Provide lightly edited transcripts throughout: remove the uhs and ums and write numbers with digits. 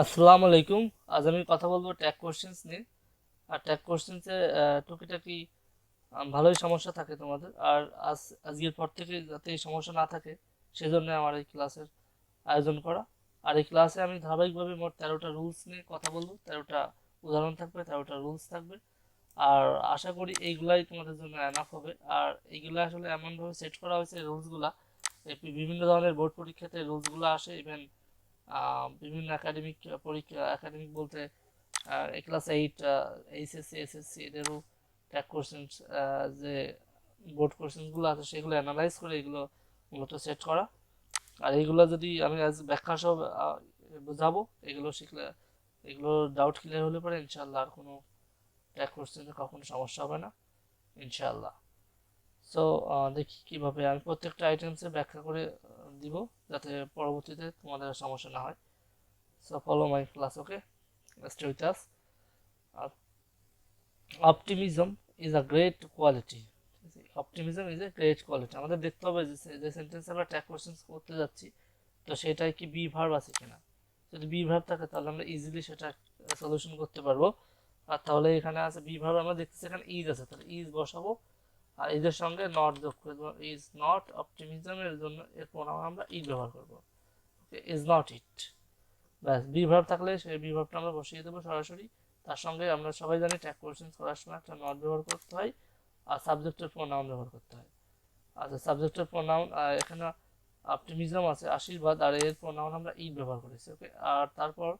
আসসালামু আলাইকুম। আজ আমি কথা বলবো ট্যাগ কোশ্চেন্স নিয়ে। আর ট্যাগ কোশ্চেন্সে টুকিটাকি ভালোই সমস্যা থাকে তোমাদের। আর আজকের পর থেকে যাতে এই সমস্যা না থাকে সেজন্য আমার এই ক্লাসের আয়োজন করা। আর এই ক্লাসে আমি ধারাবাহিকভাবে মোট 13টা রুলস নিয়ে কথা বলবো। 13টা উদাহরণ থাকবে, 13টা রুলস থাকবে। আর আশা করি এইগুলাই তোমাদের জন্য এনাফ হবে। আর এইগুলা আসলে এমনভাবে সেট করা হয়েছে রুলসগুলা, বিভিন্ন ধরনের বোর্ড পরীক্ষাতে রুলসগুলো আসে। ইভেন বিভিন্ন একাডেমিক পরীক্ষা, একাডেমিক বলতে ক্লাস 8, এইচএসসি, এসএসসি এদেরও ট্যাগ কোশ্চেন্স, যে বোর্ড কোশ্চেন্সগুলো আছে সেগুলো অ্যানালাইজ করে এগুলো মূলত সেট করা। আর এইগুলো যদি আমি আজ ব্যাখ্যা সহ বোঝাবো, এগুলো শিখলে, এগুলো ডাউট ক্লিয়ার হলে পরে ইনশাল্লাহ আর কোনো ট্যাগ কোশ্চেন্সে কখনো সমস্যা হবে না ইনশাল্লাহ। সো দেখি কিভাবে আমি প্রত্যেকটা আইটেমসে ব্যাখ্যা করে দিব, যাতে পরবর্তীতে তোমাদের সমস্যা না হয়। So follow my class, okay, stay with us. Uh, Optimism is a great quality. Optimism is a great quality. আমাদের দেখতে হবে যে সেন্টেন্স আমরা ট্যাগ কোশ্চেন্স করতে যাচ্ছি, তো সেটাই কি বি ভার্ব আছে কিনা। যদি বি ভার্ব থাকে তাহলে আমরা ইজিলি সেটা সলিউশন করতে পারবো। আর তাহলে এখানে আছে বি ভার্ব, আমরা দেখতেছি এখানে ইজ আছে, তাহলে ইজ বসাবো আর এদের সঙ্গে নট যোগ করে দেবো। ইজ নট অপটিমিজমের জন্য এর প্রোনাউন আমরা ইট ব্যবহার করবো। ওকে, ইজ নট ইট। ব্যাস, বি ভার্ব থাকলে সেই বি ভার্বটা আমরা বসিয়ে দেবো সরাসরি। তার সঙ্গে আমরা সবাই জানি ট্যাগ কোশ্চেন করার সময় একটা নট ব্যবহার করতে হয় আর সাবজেক্টের প্রোনাউন ব্যবহার করতে হয়। আচ্ছা, সাবজেক্টের প্রোনাউন এখানে অপটিমিজম আছে আশীর্বাদ, আর এর প্রোনাউন আমরা ইট ব্যবহার করেছি। ওকে, আর তারপর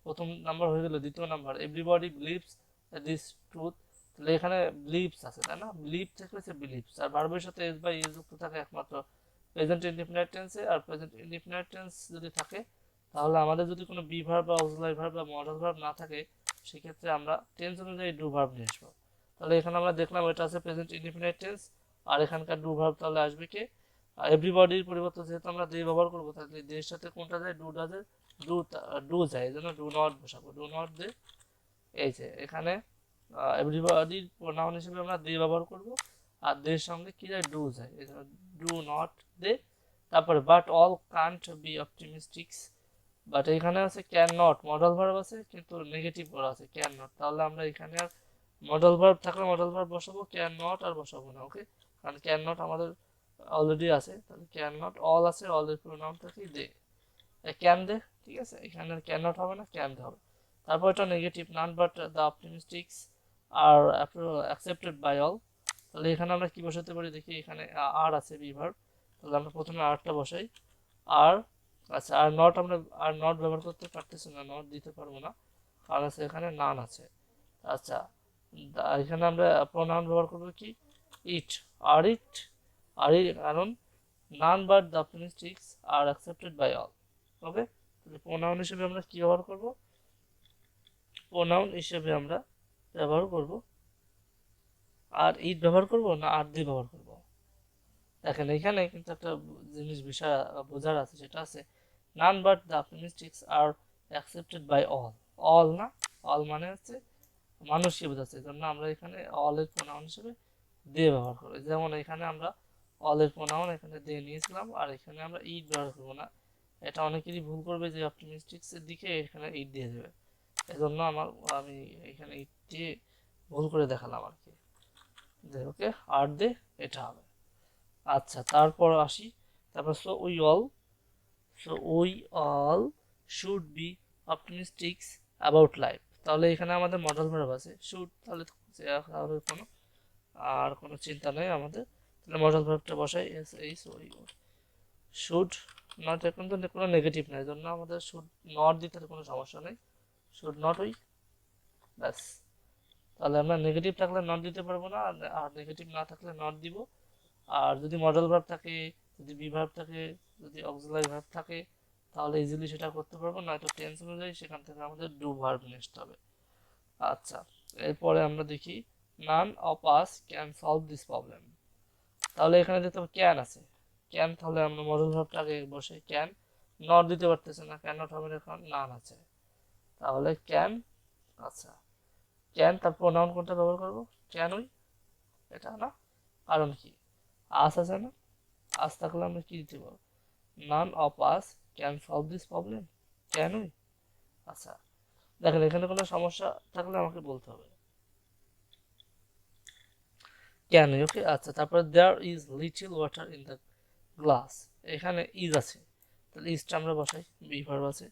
প্রথম নাম্বার হয়ে গেল। দ্বিতীয় number, everybody believes this truth. তাহলে এখানে বিলিভস আছে, তাই না? বিলিভ থেকে হচ্ছে বিলিভস, আর ভার্বের সাথে এস বা ইজ যুক্ত থাকে একমাত্র প্রেজেন্ট ইনডিফিনিট টেন্সে। আর প্রেজেন্ট ইনডিফিনিট টেন্স যদি থাকে, তাহলে আমাদের যদি কোনো বি ভার্ব বা অক্সিলারি ভার্ব বা মডাল ভার্ব না থাকে, সেক্ষেত্রে আমরা টেন্স অনুযায়ী ডু ভার্ব নিয়ে আসবো। তাহলে এখানে আমরা দেখলাম এটা আছে প্রেজেন্ট ইনডিফিনিট টেন্স, আর এখানকার ডু ভার্ব তাহলে আসবে কে? এভরিবডির পরিবর্তে যেহেতু আমরা দে ব্যবহার করবো, তাহলে দের সাথে কোনটা যায়? ডুটা যায়। ডু, ডু যায়, এই জন্য ডু নট বসাবো। ডু নট দে। এই যে এখানে এভরিবডির প্রোনাউন হিসেবে আমরা দে ব্যবহার করব, আর দের সঙ্গে কি যায়? ডু যায়, এই জন্য ডু নট দে। তারপরে but all can't be optimistics. But এখানে আছে ক্যান নট, মডাল ভার্ব আছে কিন্তু নেগেটিভ করা আছে ক্যান নট। তাহলে আমরা এখানে আর মডাল ভার্ব থাকলে মডাল ভার্ব বসাবো, ক্যান নট আর বসাবো না। ওকে, কারণ ক্যান নট আমাদের অলরেডি আছে। তাহলে ক্যান নট, অল আছে, অল এর প্রোনাউন থাকে দে, ক্যান দে। ঠিক আছে, এখানে ক্যান নট হবে না, ক্যান দে হবে। তারপর এটা negative, none but the optimistics are accepted by all. তাহলে এখানে আমরা কি বসাতে পারি দেখি, এখানে আর আছে বি ভার্ব, তাহলে আমরা প্রথমে আরটা বসাই। আর আচ্ছা, আর নট আমরা আর নট ব্যবহার করতে পারতেছি না, নট দিতে পারবো না, কারণ আছে এখানে নান আছে। আচ্ছা, এখানে আমরা প্রোনাউন ব্যবহার করবো কি? ইট, আর ইট, আর কারণ none but the optimistics are accepted by all. Okay, তাহলে প্রোনাউন হিসেবে আমরা কি ব্যবহার করব? প্রোনাউন হিসেবে আমরা ব্যবহার করব আর ইট ব্যবহার করব না আর দিয়ে ব্যবহার করব। দেখেন এখানে কিন্তু একটা জিনিস বিষয় বোঝার আছে, সেটা আছে none but the optimistics are accepted by all. All না, অল মানে হচ্ছে মানুষই বোঝাচ্ছে, এই জন্য আমরা এখানে অল এর প্রোনাউন হিসেবে দে ব্যবহার করি। যেমন এখানে আমরা অল এর প্রোনাউন এখানে দে নিয়েছিলাম, আর এখানে আমরা ইট ব্যবহার করবো না। এটা অনেকেরই ভুল করবে যে অপটিমিস্টিক্স এর দিকে এখানে ইট দিয়ে দেবে, এজন্য আমি এখানে ইট দিয়ে ভুল করে দেখালাম আর কি। ওকে, আর দে এটা হবে। আচ্ছা, তারপর আসি। তারপর so we all should be optimistics about life. তাহলে এখানে আমাদের মডেল ভার্ব আছে শুড, তাহলে তাহলে কোনো আর কোনো চিন্তা নেই আমাদের। তাহলে মডেল ভার্বটা বসাই, এস এইচ ওই। শুড নট, এখন তো কোনো নেগেটিভ নাই, জন্য আমাদের শুড নট দিতে কোনো সমস্যা নেই। শুড নট ওই, ব্যাস। তাহলে আমরা নেগেটিভ থাকলে নট দিতে পারবো না, আর নেগেটিভ না থাকলে নট দিব। আর যদি মডেল ভার্ব থাকে, যদি বি ভার্ব থাকে, যদি অক্সিলারি ভার্ব থাকে, তাহলে ইজিলি সেটা করতে পারবো। নয়তো টেন্স অনুযায়ী সেখান থেকে আমাদের ডু ভার্ব নিয়ে আসতে হবে। আচ্ছা, এরপরে আমরা দেখি নান of us can solve this problem. তাহলে এখানে দেখতে পাবো ক্যান আছে, ক্যান, তাহলে আমরা মডেল ভার্বটাকে বসে ক্যান। নট দিতে পারতেছে না, ক্যান নট হবে না, এখন নান আছে, তাহলে ক্যান। আচ্ছা, ক্যান, তার প্রোনাউন কোনটা ব্যবহার করবো? ক্যান উই, এটা না, কারণ কি আস আছে না, আস থাকলে আমরা কি দিতে পারবো? None of us can solve this problem, can we. আচ্ছা দেখেন এখানে কোনো সমস্যা থাকলে আমাকে বলতে হবে। Can, okay. আচ্ছা তারপরে there is little water in the glass, এখানে ইজ আছে, তাহলে ইজটা আমরা বসাই, বি ভার্ব আছে।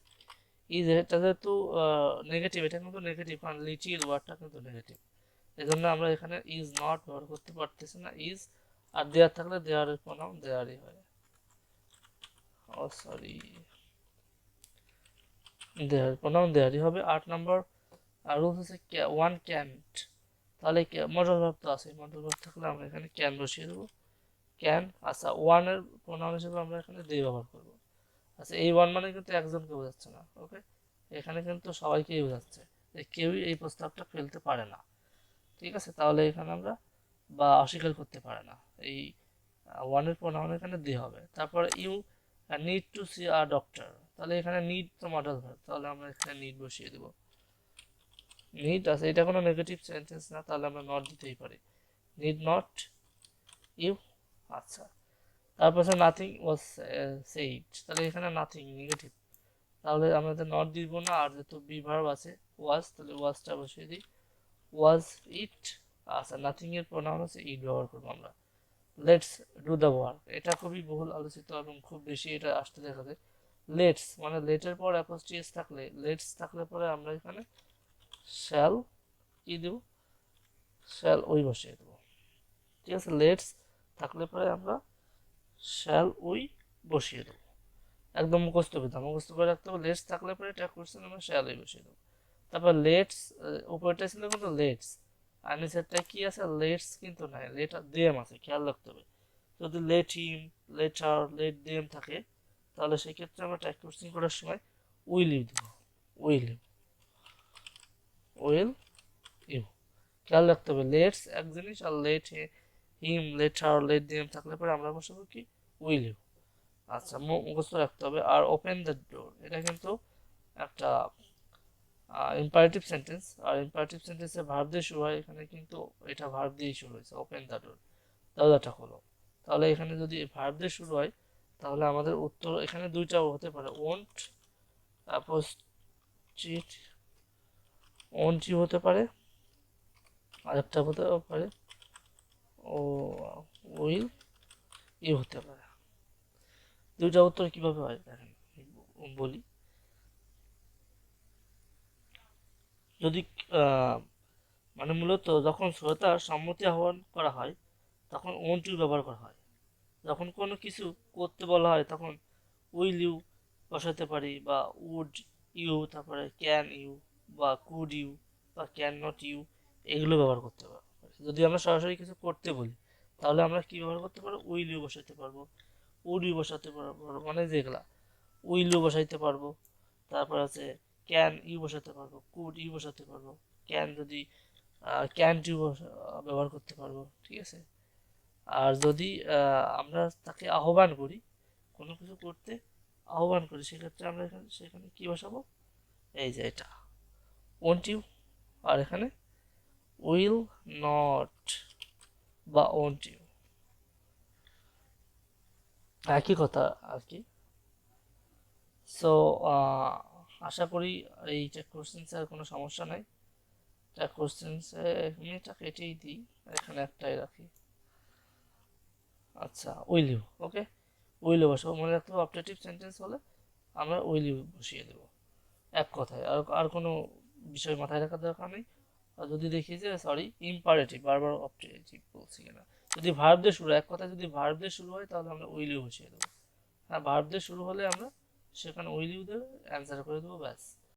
ইজ এটা যেহেতু নেগেটিভ, এটা কিন্তু নেগেটিভ, কারণ লিটল ওয়াটার কিন্তু নেগেটিভ, এই জন্য আমরা এখানে ইজ নট ব্যবহার করতে পারতেছি না, ইজ। আর দেয়ার থাকলে দেয়ারের প্রোনাউন দেয়ারই হয়, ও সরি, দেয়ার প্রোনাউন দেয়ারই হবে। 8 নম্বর রুলস হচ্ছে ওয়ান ক্যান্ট, তাহলে মডেল ভার্ব তো আছে, মডেল ভার্ব থাকলে আমরা এখানে ক্যান বসিয়ে দেবো, ক্যান। আচ্ছা ওয়ানের প্রোনাউন হিসেবে আমরা এখানে দে ব্যবহার করবো। আচ্ছা এই ওয়ান মানে কিন্তু একজনকে বোঝাচ্ছে না, ওকে, এখানে কিন্তু সবাইকেই বোঝাচ্ছে, যে কেউই এই প্রস্তাবটা ফেলতে পারে না, ঠিক আছে। তাহলে এখানে আমরা বা অস্বীকার করতে পারে না, এই ওয়ানের প্রোনাউন এখানে দে হবে। তারপরে you need to see a doctor, তাহলে এখানে নিড তো মডেল ভার্ব, তাহলে আমরা এখানে নিড বসিয়ে দেবো, নিড আছে, এটা কোনো নেগেটিভ সেন্টেন্স না, তাহলে আমরা নট দিতেই পারি, নিড নট ইউ। আচ্ছা তারপর নাথিং ওয়াজ সেইড, তাহলে এখানে নাথিং নেগেটিভ, তাহলে আমাদের নট দিব না, আর যেহেতু বি ভার্ব আছে ওয়াজ, তাহলে ওয়াজটা বসিয়ে দিই, ওয়াজ ইট। আচ্ছা নাথিং এর প্রোনাউন হচ্ছে ইট ব্যবহার করবো আমরা। লেটস ডু দ্য ওয়ার্ক, এটা খুবই বহুল আলোচিত এবং খুব বেশি এটা আসতে দেখা যায়। লেটস মানে লেটের পর অ্যাপোস্ট্রিয়াস থাকলে, লেটস থাকলে পরে আমরা এখানে শ্যাল কি দেব, শ্যাল উই বসিয়ে দেবো, ঠিক আছে। লেটস থাকলে পরে আমরা শ্যাল উই বসিয়ে দেবো, একদম মুখস্থ বিদ্যা, মুখস্থ করে রাখতে হবে। লেটস থাকলে পরে এটা কোশ্চেন আমরা শ্যাল উই বসিয়ে দেবো। তারপর লেটস, উপরটা ছিল কিন্তু লেটস, আর নিচেরটা কি আছে, লেটস কিন্তু নাই, লেটার দেম আছে, খেয়াল রাখতে হবে। যদি let him, let her, let them থাকে, তাহলে সেক্ষেত্রে আমরা ট্যাগ কোশ্চেন করার সময় উইল ইউ দেবো, উইল ইউ, উইল ইউ, খেয়াল রাখতে হবে। লেটস এক জিনিস, আর let him, let her, let them থাকলে পরে আমরা বসাবো কি, উইল ইউ। আচ্ছা মুখস্থ রাখতে হবে। আর ওপেন দ্য ডোর, এটা কিন্তু একটা ইম্পারেটিভ সেন্টেন্স, আর ইম্পারেটিভ সেন্টেন্সে ভার্ব দিয়ে শুরু হয়, এখানে কিন্তু এটা ভার্ব দিয়েই শুরু হয়েছে, ওপেন দ্য ডোর, দরজাটা খোলো। তাহলে এখানে যদি ভার্ব দিয়ে শুরু হয়, তাহলে আমাদের উত্তর এখানে দুইটাও হতে পারে, ওন্ট অ্যাপোস্ট্রিট, ওন্ট ইউ হতে পারে, আরেকটা হতে পারে ও উইল ইউ হতে পারে। দুইটা উত্তর কিভাবে হয় দেখেন বলি। যদি মানে মূলত যখন শ্রোতার সম্মতি আহ্বান করা হয় তখন ওন্ট ইউ ব্যবহার করা হয়, যখন কোনো কিছু করতে বলা হয় তখন উইল ইউ বসাতে পারি, বা উড ইউ, তারপরে ক্যান ইউ, বা কুড ইউ, বা ক্যান নট ইউ, এগুলো ব্যবহার করতে পারবো। যদি আমরা সরাসরি কিছু করতে বলি তাহলে আমরা কি ব্যবহার করতে পারবো, উইল ইউ বসাতে পারবো, উড ইউ বসাতে পারবো, মানে যেগুলা উইল ইউ বসাইতে পারবো। তারপর আছে ক্যান ইউ বসাতে পারবো, কুড ইউ বসাতে পারবো, ক্যান যদি ক্যান্ট ইউ ব্যবহার করতে পারবো, ঠিক আছে। আর যদি আমরা তাকে আহ্বান করি, কোনো কিছু করতে আহ্বান করি, সেক্ষেত্রে আমরা সেখানে কি বসাবো, এই যে এটা ওন্ট ইউ, আর এখানে উইল নট বা ওন্ট ইউ, একই কথা আর কি। সো আশা করি এই কোশ্চেন্সে আর কোনো সমস্যা নাই। কোশ্চেন্সে আমি এটা কেটেই দিই, এখানে একটাই রাখি। আচ্ছা will you, okay, will you বসাবো, মনে রাখতে হবে অপটেটিভ সেন্টেন্স হলে আমরা উইল ইউ বসিয়ে দেবো, এক কথায়। আর আর কোনো বিষয় মাথায় রাখার দরকার নেই। আর যদি দেখি যে সরি ইম্পারেটিভ, বারবার অপটেটিভ বলছি কিনা, যদি ভার্ব দিয়ে শুরু, এক কথায় যদি ভার্ব দিয়ে শুরু হয় তাহলে আমরা উইল ইউ বসিয়ে দেবো। হ্যাঁ ভার্ব দিয়ে শুরু হলে আমরা সেখানে উইল ইউ দিয়ে অ্যান্সার করে দেবো, ব্যাস।